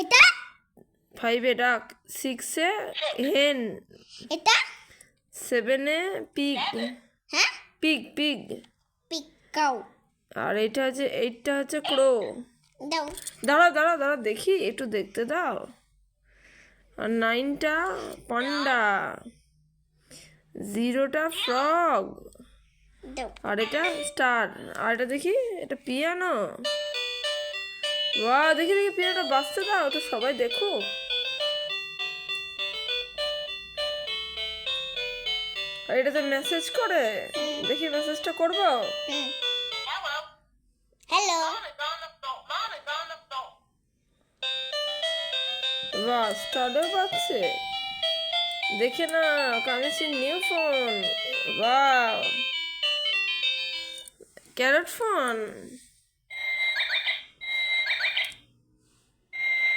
এটা 5 এ ডাক, 6 এ হেন, এটা 7 এ পিগ, হ্যাঁ পিগ পিগ। পিকাও আর এইটা হচ্ছে ক্রো। দাও দাঁড়াও দাঁড়াও দাঁড়াও দেখি, একটু দেখতে দাও। আর 9টা পান্ডা, 0টা ফ্রগ, দাও আর এটা স্টার। আর এটা দেখি, এটা পিয়ানো। বাহ, দেখি দেখি পিয়ানোটা বাজতে দাও তো সবাই দেখুক। আর এটাতে মেসেজ করে, দেখি মেসেজটা করবো। হ্যালো বাহ, স্টারও পাচ্ছে। দেখে না, কামিছি নিউ ফোন। বাহ, ক্যারট ফোন।